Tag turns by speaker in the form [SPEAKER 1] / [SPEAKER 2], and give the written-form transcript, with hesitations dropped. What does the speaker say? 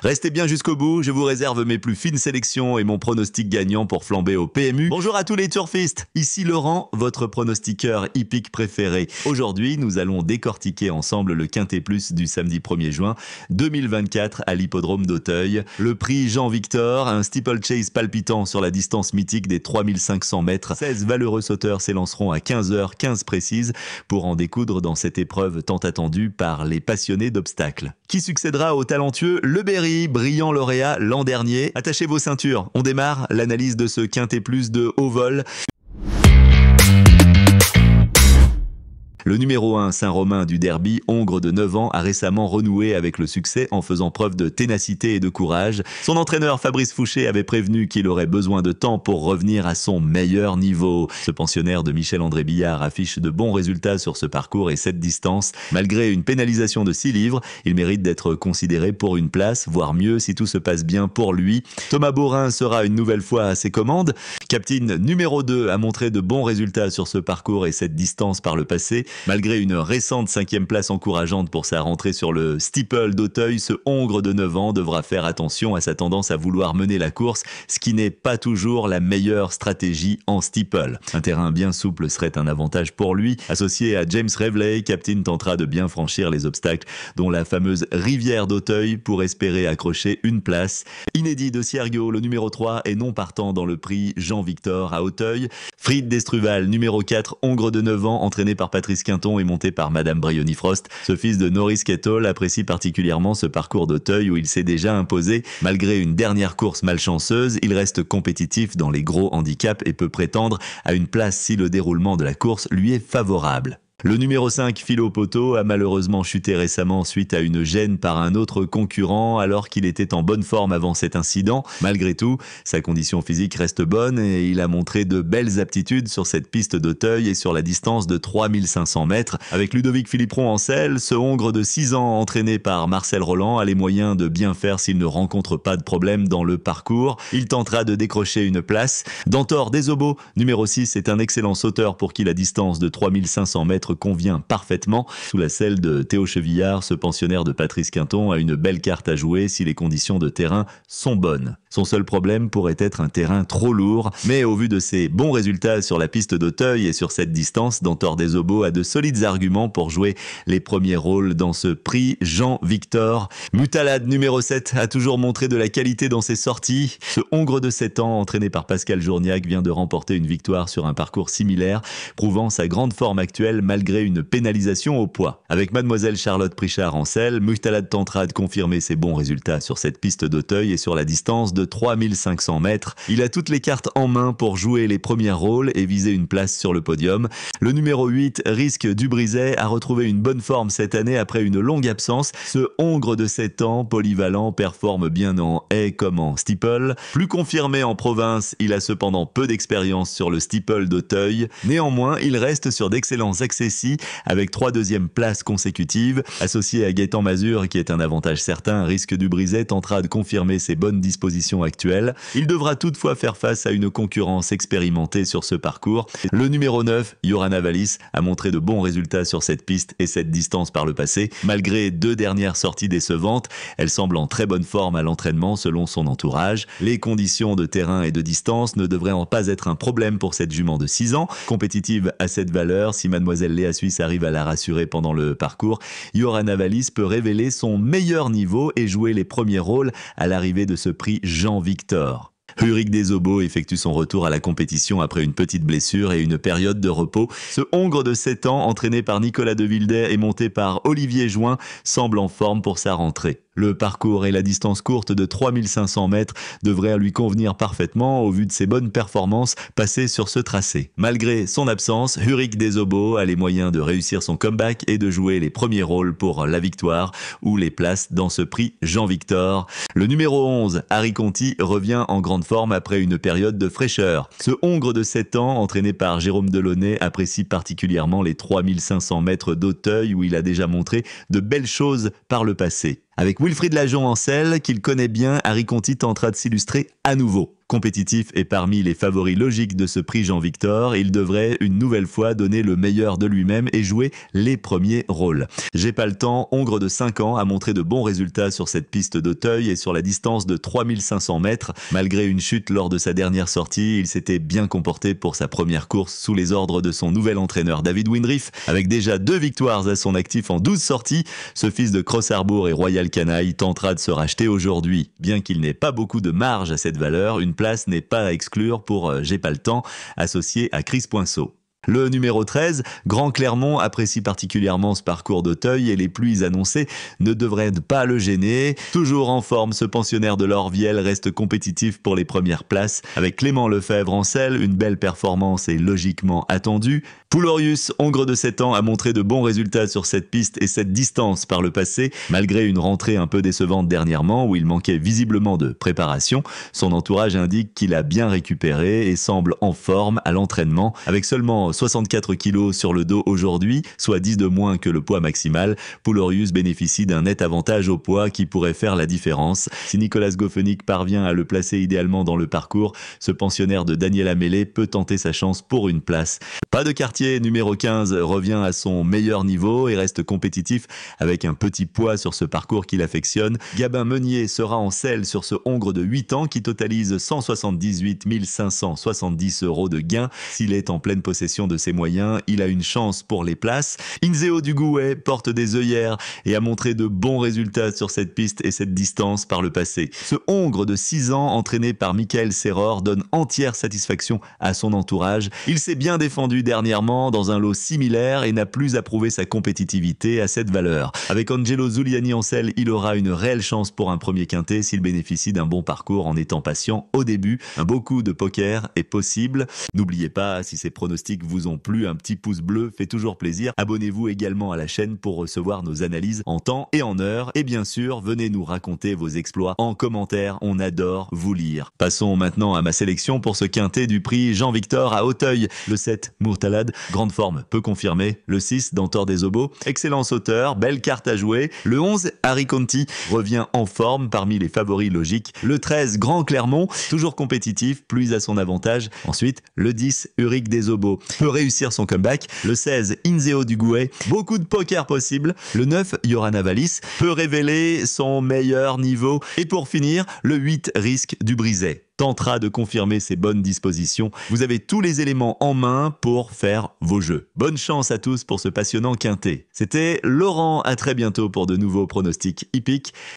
[SPEAKER 1] Restez bien jusqu'au bout, je vous réserve mes plus fines sélections et mon pronostic gagnant pour flamber au PMU. Bonjour à tous les turfistes, ici Laurent, votre pronostiqueur hippique préféré. Aujourd'hui, nous allons décortiquer ensemble le Quintet Plus du samedi 1er juin 2024 à l'hippodrome d'Auteuil. Le prix Jean-Victor, un steeplechase palpitant sur la distance mythique des 3500 mètres. 16 valeureux sauteurs s'élanceront à 15h15 précises pour en découdre dans cette épreuve tant attendue par les passionnés d'obstacles. Qui succédera au talentueux Le Berry, brillant lauréat l'an dernier? Attachez vos ceintures, on démarre l'analyse de ce Quintet Plus de haut vol. Le numéro 1, Saint-Romain du Derby, hongre de 9 ans, a récemment renoué avec le succès en faisant preuve de ténacité et de courage. Son entraîneur Fabrice Fouché avait prévenu qu'il aurait besoin de temps pour revenir à son meilleur niveau. Ce pensionnaire de Michel-André Billard affiche de bons résultats sur ce parcours et cette distance. Malgré une pénalisation de 6 livres, il mérite d'être considéré pour une place, voire mieux si tout se passe bien pour lui. Thomas Borin sera une nouvelle fois à ses commandes. Captain numéro 2 a montré de bons résultats sur ce parcours et cette distance par le passé. Malgré une récente 5e place encourageante pour sa rentrée sur le steeple d'Auteuil, ce hongre de 9 ans devra faire attention à sa tendance à vouloir mener la course, ce qui n'est pas toujours la meilleure stratégie en steeple. Un terrain bien souple serait un avantage pour lui. Associé à James Reveley, Captain tentera de bien franchir les obstacles, dont la fameuse rivière d'Auteuil, pour espérer accrocher une place. Inédit de Siergio, le numéro 3 est non partant dans le prix Jean-Victor à Auteuil. Fried d'Estruval, numéro 4, hongre de 9 ans, entraîné par Patrice Quinton et monté par Madame Brioni-Frost. Ce fils de Norris Kettle apprécie particulièrement ce parcours d'Auteuil où il s'est déjà imposé. Malgré une dernière course malchanceuse, il reste compétitif dans les gros handicaps et peut prétendre à une place si le déroulement de la course lui est favorable. Le numéro 5, Philo Poto, a malheureusement chuté récemment suite à une gêne par un autre concurrent alors qu'il était en bonne forme avant cet incident. Malgré tout, sa condition physique reste bonne et il a montré de belles aptitudes sur cette piste d'Auteuil et sur la distance de 3500 mètres. Avec Ludovic Philippron en selle, ce hongre de 6 ans entraîné par Marcel Roland a les moyens de bien faire s'il ne rencontre pas de problème dans le parcours. Il tentera de décrocher une place. Dantor Desobo, numéro 6, est un excellent sauteur pour qui la distance de 3500 mètres convient parfaitement. Sous la selle de Théo Chevillard, ce pensionnaire de Patrice Quinton a une belle carte à jouer si les conditions de terrain sont bonnes. Son seul problème pourrait être un terrain trop lourd, mais au vu de ses bons résultats sur la piste d'Auteuil et sur cette distance, Dantor Desobo a de solides arguments pour jouer les premiers rôles dans ce prix Jean-Victor. Mutalade numéro 7 a toujours montré de la qualité dans ses sorties. Ce hongre de 7 ans, entraîné par Pascal Journiac, vient de remporter une victoire sur un parcours similaire, prouvant sa grande forme actuelle malgré une pénalisation au poids. Avec Mademoiselle Charlotte Prichard en selle, Mutalade tentera de confirmer ses bons résultats sur cette piste d'Auteuil et sur la distance de 3500 mètres. Il a toutes les cartes en main pour jouer les premiers rôles et viser une place sur le podium. Le numéro 8, Risque du Brizet, a retrouvé une bonne forme cette année après une longue absence. Ce hongre de 7 ans, polyvalent, performe bien en haie comme en steeple. Plus confirmé en province, il a cependant peu d'expérience sur le steeple d'Auteuil. Néanmoins, il reste sur d'excellents accessis avec 3 deuxièmes places consécutives. Associé à Gaëtan Mazur, qui est un avantage certain, Risque du Brizet tentera de confirmer ses bonnes dispositions actuelles. Il devra toutefois faire face à une concurrence expérimentée sur ce parcours. Le numéro 9, Yorana Valis, a montré de bons résultats sur cette piste et cette distance par le passé. Malgré 2 dernières sorties décevantes, elle semble en très bonne forme à l'entraînement selon son entourage. Les conditions de terrain et de distance ne devraient pas être un problème pour cette jument de 6 ans. Compétitive à cette valeur, si Mademoiselle Léa Suisse arrive à la rassurer pendant le parcours, Yorana Valis peut révéler son meilleur niveau et jouer les premiers rôles à l'arrivée de ce prix Jean-Victor. Ulrich Desobo effectue son retour à la compétition après une petite blessure et une période de repos. Ce hongre de 7 ans, entraîné par Nicolas de Wilder et monté par Olivier Join, semble en forme pour sa rentrée. Le parcours et la distance courte de 3500 mètres devraient lui convenir parfaitement au vu de ses bonnes performances passées sur ce tracé. Malgré son absence, Ulrich Desobo a les moyens de réussir son comeback et de jouer les premiers rôles pour la victoire ou les places dans ce prix Jean-Victor. Le numéro 11, Harry Conti, revient en grande forme après une période de fraîcheur. Ce hongre de 7 ans, entraîné par Jérôme Delaunay, apprécie particulièrement les 3500 mètres d'Auteuil où il a déjà montré de belles choses par le passé. Avec Wilfried Lajon en selle, qu'il connaît bien, Harry Conti tentera de s'illustrer à nouveau. compétitif et parmi les favoris logiques de ce prix Jean-Victor, il devrait une nouvelle fois donner le meilleur de lui-même et jouer les premiers rôles. J'ai pas le temps, Hongre de 5 ans a montré de bons résultats sur cette piste d'Auteuil et sur la distance de 3500 mètres. Malgré une chute lors de sa dernière sortie, il s'était bien comporté pour sa première course sous les ordres de son nouvel entraîneur David Windriff. Avec déjà 2 victoires à son actif en 12 sorties, ce fils de Cross Harbour et Royal Canaille tentera de se racheter aujourd'hui. Bien qu'il n'ait pas beaucoup de marge à cette valeur, une place n'est pas à exclure pour J'ai pas le temps, associé à Chris Poinceau. Le numéro 13, Grand Clermont, apprécie particulièrement ce parcours d'Auteuil et les pluies annoncées ne devraient pas le gêner. Toujours en forme, ce pensionnaire de l'Orviel reste compétitif pour les premières places. Avec Clément Lefebvre en selle, une belle performance est logiquement attendue. Poulorius, Hongre de 7 ans, a montré de bons résultats sur cette piste et cette distance par le passé, malgré une rentrée un peu décevante dernièrement où il manquait visiblement de préparation. Son entourage indique qu'il a bien récupéré et semble en forme à l'entraînement, avec seulement 64 kg sur le dos aujourd'hui, soit 10 de moins que le poids maximal. Poulorius bénéficie d'un net avantage au poids qui pourrait faire la différence. Si Nicolas Goffenick parvient à le placer idéalement dans le parcours, ce pensionnaire de Daniel Amélé peut tenter sa chance pour une place. Pas de quartier, numéro 15 revient à son meilleur niveau et reste compétitif avec un petit poids sur ce parcours qu'il affectionne. Gabin Meunier sera en selle sur ce Hongre de 8 ans qui totalise 178 570 € de gains. S'il est en pleine possession de ses moyens, il a une chance pour les places. Inzeo Dugouet porte des œillères et a montré de bons résultats sur cette piste et cette distance par le passé. Ce Hongre de 6 ans, entraîné par Michael Serror, donne entière satisfaction à son entourage. Il s'est bien défendu dernièrement dans un lot similaire et n'a plus à prouver sa compétitivité à cette valeur. Avec Angelo Zuliani en selle, il aura une réelle chance pour un premier quintet s'il bénéficie d'un bon parcours en étant patient au début. Un beau coup de poker est possible. N'oubliez pas, si ces pronostics vous ont plu, un petit pouce bleu fait toujours plaisir. Abonnez-vous également à la chaîne pour recevoir nos analyses en temps et en heure. Et bien sûr, venez nous raconter vos exploits en commentaire. On adore vous lire. Passons maintenant à ma sélection pour ce quintet du prix Jean-Victor à Auteuil. Le 7, Mourtalade, grande forme, peut confirmer. Le 6, Dantor des Obos, excellence auteur, belle carte à jouer. Le 11, Harry Conti, revient en forme parmi les favoris logiques. Le 13, Grand Clermont, toujours compétitif, plus à son avantage. Ensuite, le 10, Uric des Obos, peut réussir son comeback. Le 16, Inzeo Dugouet, beaucoup de poker possible. Le 9, Yoran Avalis, peut révéler son meilleur niveau. Et pour finir, le 8, Risque du Brisay, tentera de confirmer ses bonnes dispositions. Vous avez tous les éléments en main pour faire vos jeux. Bonne chance à tous pour ce passionnant quintet. C'était Laurent, à très bientôt pour de nouveaux pronostics hippiques.